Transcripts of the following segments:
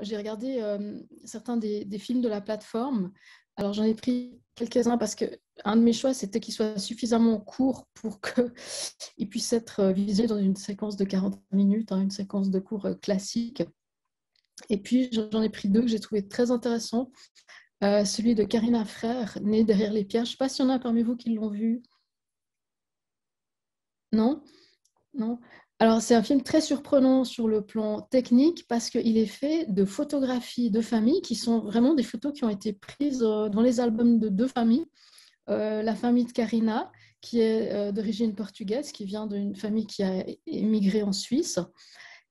j'ai regardé certains des films de la plateforme. Alors, j'en ai pris quelques-uns parce que un de mes choix, c'était qu'il soit suffisamment court pour qu'il puisse être visé dans une séquence de 40 minutes, hein, une séquence de cours classique. Et puis, j'en ai pris deux que j'ai trouvé très intéressants. Celui de Karina Frère, Né derrière les pierres. Je ne sais pas s'il y en a parmi vous qui l'ont vu. Non? Non. Alors, c'est un film très surprenant sur le plan technique parce qu'il est fait de photographies de famille qui sont vraiment des photos qui ont été prises dans les albums de deux familles. La famille de Karina, qui est d'origine portugaise, qui vient d'une famille qui a émigré en Suisse.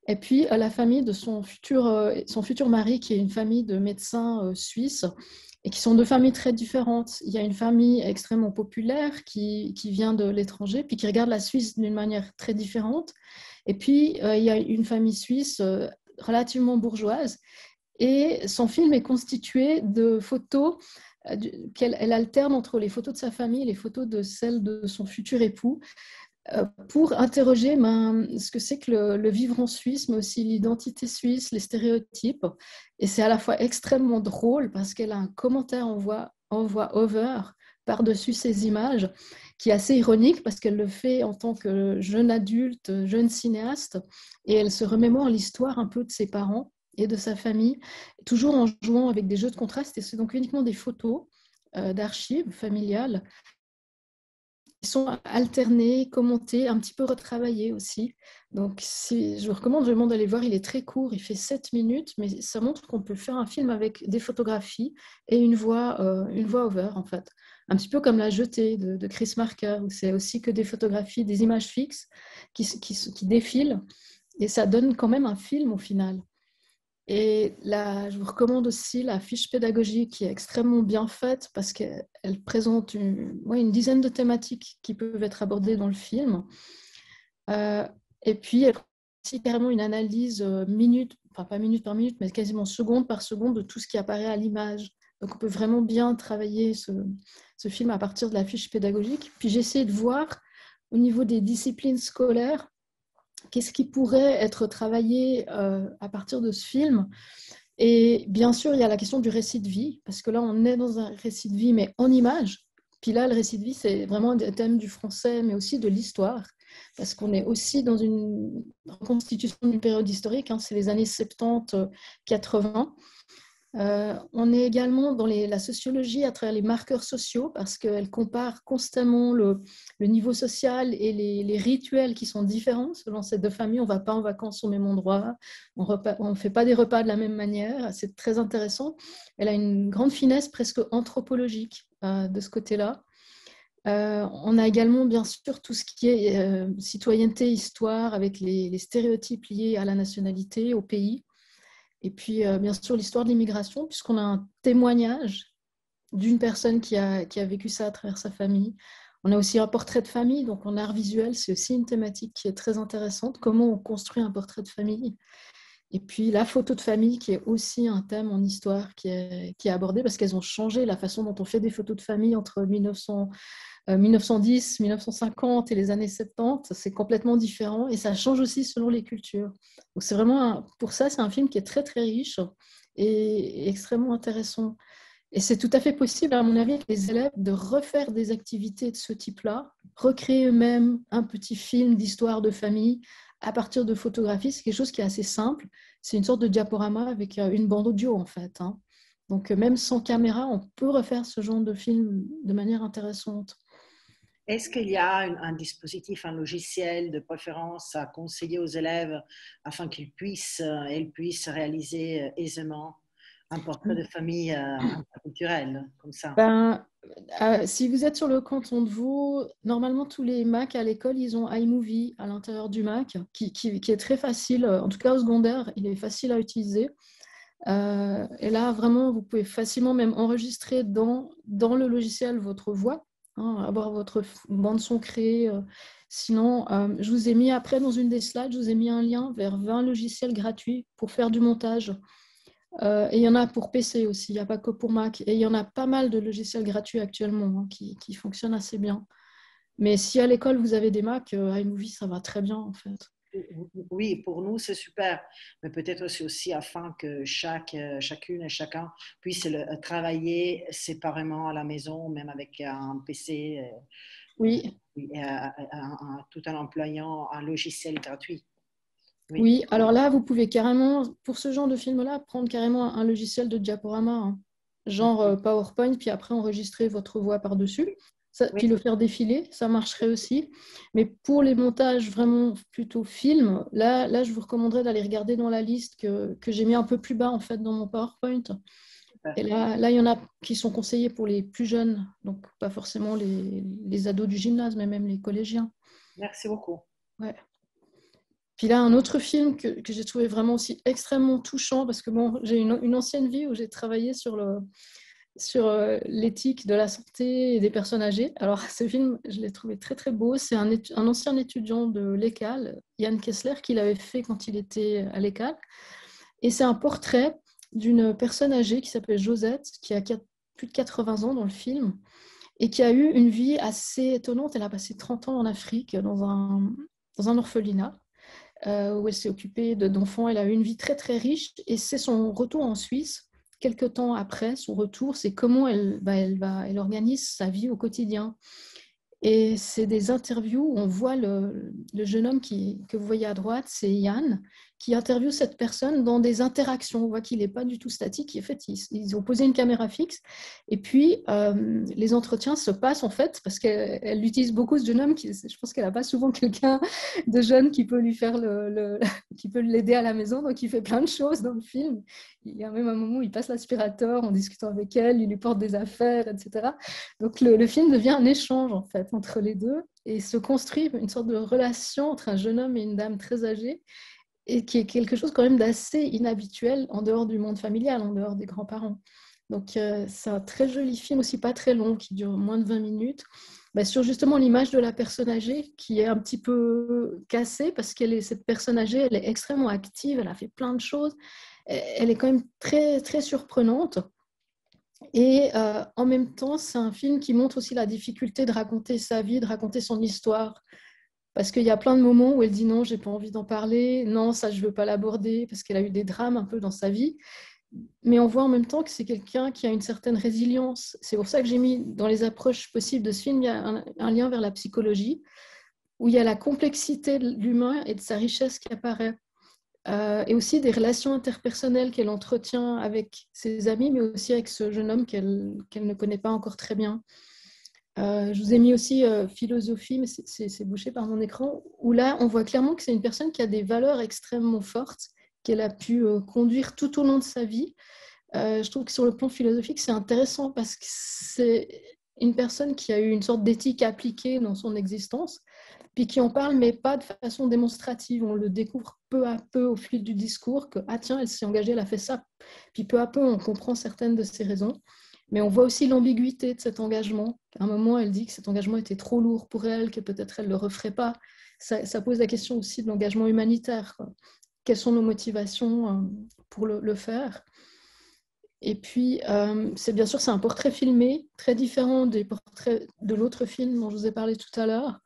Et puis, la famille de son futur mari, qui est une famille de médecins suisses, et qui sont deux familles très différentes. Il y a une famille extrêmement populaire qui vient de l'étranger, puis qui regarde la Suisse d'une manière très différente. Et puis, il y a une famille suisse relativement bourgeoise. Et son film est constitué de photos qu'elle alterne entre les photos de sa famille et les photos de celles de son futur époux, pour interroger ce que c'est que le vivre en Suisse, mais aussi l'identité suisse, les stéréotypes. Et c'est à la fois extrêmement drôle parce qu'elle a un commentaire en voix over par-dessus ces images, qui est assez ironique parce qu'elle le fait en tant que jeune adulte, jeune cinéaste, et elle se remémore l'histoire un peu de ses parents et de sa famille, toujours en jouant avec des jeux de contraste. Et c'est donc uniquement des photos d'archives familiales qui sont alternés, commentés, un petit peu retravaillés aussi. Donc, je vous recommande vraiment d'aller voir. Il est très court, il fait 7 minutes, mais ça montre qu'on peut faire un film avec des photographies et une voix over, en fait. Un petit peu comme La Jetée de Chris Marker, où c'est aussi que des photographies, des images fixes qui défilent. Et ça donne quand même un film au final. Et là, je vous recommande aussi la fiche pédagogique qui est extrêmement bien faite parce qu'elle présente une dizaine de thématiques qui peuvent être abordées dans le film. Et puis, elle présente aussi carrément une analyse minute, enfin pas minute par minute, mais quasiment seconde par seconde de tout ce qui apparaît à l'image. Donc, on peut vraiment bien travailler ce film à partir de la fiche pédagogique. Puis, j'ai essayé de voir au niveau des disciplines scolaires qu'est-ce qui pourrait être travaillé à partir de ce film. Et bien sûr, il y a la question du récit de vie, parce que là, on est dans un récit de vie, mais en images. Puis là, le récit de vie, c'est vraiment un thème du français, mais aussi de l'histoire, parce qu'on est aussi dans une reconstitution d'une période historique, hein, c'est les années 70-80. On est également dans la sociologie à travers les marqueurs sociaux parce qu'elle compare constamment le niveau social et les rituels qui sont différents selon ces deux familles. On ne va pas en vacances au même endroit, on ne fait pas des repas de la même manière. C'est très intéressant. Elle a une grande finesse presque anthropologique de ce côté-là. On a également bien sûr tout ce qui est citoyenneté, histoire avec les stéréotypes liés à la nationalité, au pays. Et puis, bien sûr, l'histoire de l'immigration, puisqu'on a un témoignage d'une personne qui a vécu ça à travers sa famille. On a aussi un portrait de famille, donc en art visuel, c'est aussi une thématique qui est très intéressante. Comment on construit un portrait de famille. Et puis, la photo de famille, qui est aussi un thème en histoire qui est abordé, parce qu'elles ont changé la façon dont on fait des photos de famille entre 1910, 1950 et les années 70, c'est complètement différent et ça change aussi selon les cultures. Donc c'est vraiment, pour ça, c'est un film qui est très très riche et extrêmement intéressant. Et c'est tout à fait possible, à mon avis, avec les élèves de refaire des activités de ce type-là, recréer eux-mêmes un petit film d'histoire de famille à partir de photographies. C'est quelque chose qui est assez simple. C'est une sorte de diaporama avec une bande audio, en fait, hein. Donc, même sans caméra, on peut refaire ce genre de film de manière intéressante. Est-ce qu'il y a un dispositif, un logiciel de préférence à conseiller aux élèves afin elles puissent réaliser aisément un portrait de famille interculturel comme ça? Ben, si vous êtes sur le canton de Vaud, normalement tous les Mac à l'école, ils ont iMovie à l'intérieur du Mac, qui est très facile, en tout cas au secondaire, il est facile à utiliser. Et là, vraiment, vous pouvez facilement même enregistrer dans le logiciel votre voix, hein, avoir votre bande son créée. Sinon, je vous ai mis après dans une des slides, je vous ai mis un lien vers 20 logiciels gratuits pour faire du montage. Et il y en a pour PC aussi, il n'y a pas que pour Mac. Et il y en a pas mal de logiciels gratuits actuellement, hein, qui fonctionnent assez bien. Mais si à l'école vous avez des Mac, iMovie, ça va très bien en fait. Oui, pour nous, c'est super, mais peut-être aussi afin que chacune et chacun puisse travailler séparément à la maison, même avec un PC, Oui, tout en employant un logiciel gratuit. Oui, oui. Alors là, vous pouvez carrément, pour ce genre de film-là, prendre carrément un logiciel de diaporama, hein, genre PowerPoint, puis après enregistrer votre voix par-dessus. oui, Puis le faire défiler, ça marcherait aussi. Mais pour les montages vraiment plutôt film, là, je vous recommanderais d'aller regarder dans la liste que j'ai mis un peu plus bas en fait dans mon PowerPoint. super. Et là, il y en a qui sont conseillés pour les plus jeunes, donc pas forcément les ados du gymnase, mais même les collégiens. Merci beaucoup. Ouais. Puis là, un autre film que j'ai trouvé vraiment aussi extrêmement touchant, parce que bon, j'ai une ancienne vie où j'ai travaillé sur l'éthique de la santé et des personnes âgées. Alors, ce film, je l'ai trouvé très, très beau. C'est un ancien étudiant de l'ECAL, Yann Kessler, qui l'avait fait quand il était à l'ECAL. Et c'est un portrait d'une personne âgée qui s'appelle Josette, qui a plus de 80 ans dans le film, et qui a eu une vie assez étonnante. Elle a passé 30 ans en Afrique, dans un orphelinat où elle s'est occupée d'enfants. Elle a eu une vie très très riche et c'est son retour en Suisse, quelques temps après son retour, c'est comment elle organise sa vie au quotidien. Et c'est des interviews où on voit le jeune homme que vous voyez à droite, c'est Yann, qui interviewe cette personne dans des interactions. On voit qu'il n'est pas du tout statique. En fait, ils ont posé une caméra fixe. Et puis, les entretiens se passent, en fait, parce qu'elle utilise beaucoup ce jeune homme. Je pense qu'elle n'a pas souvent quelqu'un de jeune qui peut lui faire qui peut l'aider à la maison. Donc, il fait plein de choses dans le film. Il y a même un moment où il passe l'aspirateur en discutant avec elle, il lui porte des affaires, etc. Donc le film devient un échange en fait entre les deux et se construit une sorte de relation entre un jeune homme et une dame très âgée et qui est quelque chose quand même d'assez inhabituel en dehors du monde familial, en dehors des grands-parents. Donc c'est un très joli film aussi pas très long qui dure moins de 20 minutes. Bah, sur justement l'image de la personne âgée qui est un petit peu cassée parce cette personne âgée, elle est extrêmement active, elle a fait plein de choses, elle est quand même très, très surprenante. Et en même temps, c'est un film qui montre aussi la difficulté de raconter sa vie, de raconter son histoire. Parce qu'il y a plein de moments où elle dit non, j'ai pas envie d'en parler, non, ça, je veux pas l'aborder, parce qu'elle a eu des drames un peu dans sa vie. Mais on voit en même temps que c'est quelqu'un qui a une certaine résilience. C'est pour ça que j'ai mis dans les approches possibles de ce film, il y a un lien vers la psychologie, où il y a la complexité de l'humain et de sa richesse qui apparaît. Et aussi des relations interpersonnelles qu'elle entretient avec ses amis, mais aussi avec ce jeune homme qu'elle ne connaît pas encore très bien. Je vous ai mis aussi philosophie, mais c'est bouché par mon écran, où là, on voit clairement que c'est une personne qui a des valeurs extrêmement fortes, qu'elle a pu conduire tout au long de sa vie. Je trouve que sur le plan philosophique, c'est intéressant parce que c'est une personne qui a eu une sorte d'éthique appliquée dans son existence, puis qui en parle, mais pas de façon démonstrative. On le découvre peu à peu au fil du discours que, ah tiens, elle s'est engagée, elle a fait ça. Puis peu à peu, on comprend certaines de ses raisons. Mais on voit aussi l'ambiguïté de cet engagement. À un moment, elle dit que cet engagement était trop lourd pour elle, que peut-être elle ne le referait pas. Ça pose la question aussi de l'engagement humanitaire, quoi. Quelles sont nos motivations pour le faire? Et puis, c'est bien sûr, c'est un portrait filmé, très différent des portraits de l'autre film dont je vous ai parlé tout à l'heure,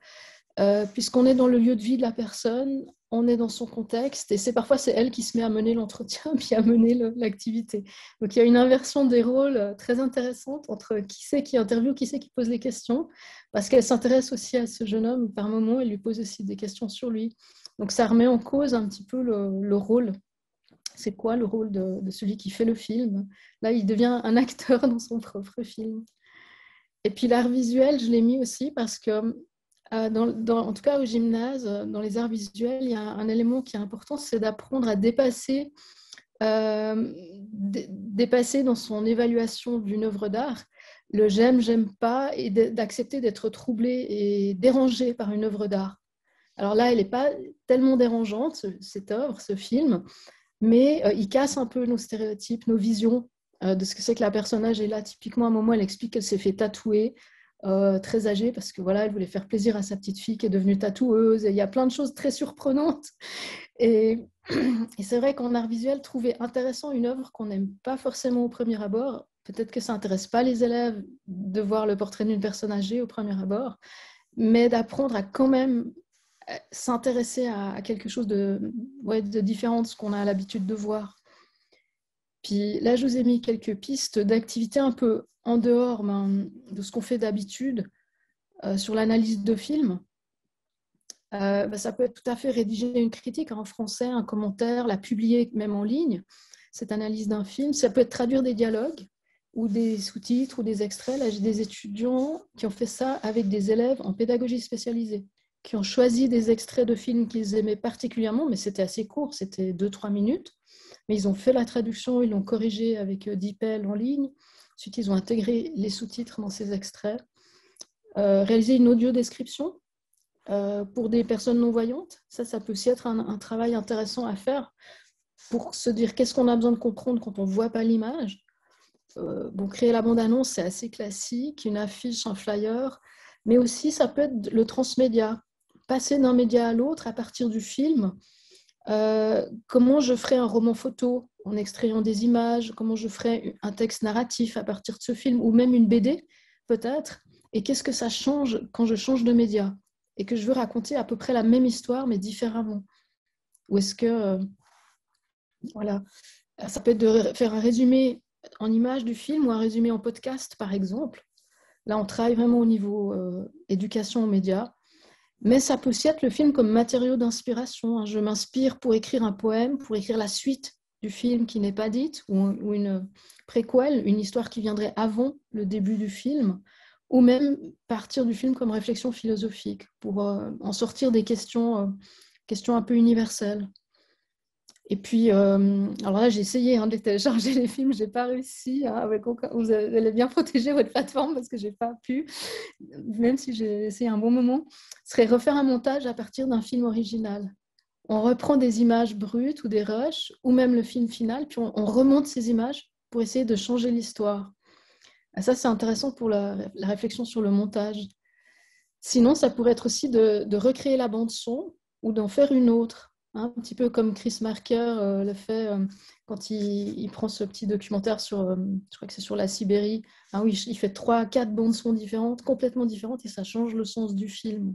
puisqu'on est dans le lieu de vie de la personne, on est dans son contexte, et parfois c'est elle qui se met à mener l'entretien, puis à mener l'activité. Donc il y a une inversion des rôles très intéressante entre qui c'est qui interviewe, qui c'est qui pose les questions, parce qu'elle s'intéresse aussi à ce jeune homme, par moments, elle lui pose aussi des questions sur lui. Donc ça remet en cause un petit peu le rôle. C'est quoi le rôle de celui qui fait le film? Là, il devient un acteur dans son propre film. Et puis l'art visuel, je l'ai mis aussi parce que, en tout cas au gymnase, dans les arts visuels, il y a un élément qui est important, c'est d'apprendre à dépasser dans son évaluation d'une œuvre d'art le j'aime pas, et d'accepter d'être troublé et dérangé par une œuvre d'art. Alors là, elle n'est pas tellement dérangeante, cette œuvre, ce film, mais il casse un peu nos stéréotypes, nos visions de ce que c'est que la personnage est là. Typiquement, à un moment, elle explique qu'elle s'est fait tatouer très âgée parce que voilà, elle voulait faire plaisir à sa petite fille qui est devenue tatoueuse. Et il y a plein de choses très surprenantes. Et, et c'est vrai qu'en art visuel, trouver intéressant une œuvre qu'on n'aime pas forcément au premier abord, peut-être que ça n'intéresse pas les élèves de voir le portrait d'une personne âgée au premier abord, mais d'apprendre à quand même s'intéresser à quelque chose de différent de ce qu'on a l'habitude de voir. Puis là, je vous ai mis quelques pistes d'activités un peu en dehors de ce qu'on fait d'habitude sur l'analyse de films. Ça peut être tout à fait rédiger une critique en français, un commentaire, la publier même en ligne, cette analyse d'un film. Ça peut être traduire des dialogues ou des sous-titres ou des extraits. Là, j'ai des étudiants qui ont fait ça avec des élèves en pédagogie spécialisée, qui ont choisi des extraits de films qu'ils aimaient particulièrement, mais c'était assez court, c'était 2-3 minutes. Mais ils ont fait la traduction, ils l'ont corrigé avec DeepL en ligne. Ensuite, ils ont intégré les sous-titres dans ces extraits. Réaliser une audio-description pour des personnes non-voyantes. Ça peut aussi être un travail intéressant à faire pour se dire qu'est-ce qu'on a besoin de comprendre quand on ne voit pas l'image. Créer la bande-annonce, c'est assez classique, une affiche, un flyer, mais aussi ça peut être le transmédia. Passer d'un média à l'autre à partir du film. Comment je ferais un roman photo en extrayant des images, comment je ferais un texte narratif à partir de ce film, ou même une BD peut-être, et qu'est-ce que ça change quand je change de média et que je veux raconter à peu près la même histoire mais différemment. Ou est-ce que, voilà, ça peut être de faire un résumé en images du film ou un résumé en podcast par exemple. Là, on travaille vraiment au niveau éducation aux médias. Mais ça peut aussi être le film comme matériau d'inspiration. Je m'inspire pour écrire un poème, pour écrire la suite du film qui n'est pas dite, ou une préquelle, une histoire qui viendrait avant le début du film, ou même partir du film comme réflexion philosophique, pour en sortir des questions un peu universelles. Et puis, alors là, j'ai essayé de télécharger les films, je n'ai pas réussi. Vous allez bien protéger votre plateforme parce que je n'ai pas pu, même si j'ai essayé un bon moment. Ce serait refaire un montage à partir d'un film original. On reprend des images brutes ou des rushs, ou même le film final, puis on remonte ces images pour essayer de changer l'histoire. Et ça, c'est intéressant pour la réflexion sur le montage. Sinon, ça pourrait être aussi de recréer la bande-son ou d'en faire une autre. Un petit peu comme Chris Marker le fait quand il prend ce petit documentaire sur, je crois que c'est sur la Sibérie. Où il fait 3-4 bandes son différentes, complètement différentes, et ça change le sens du film.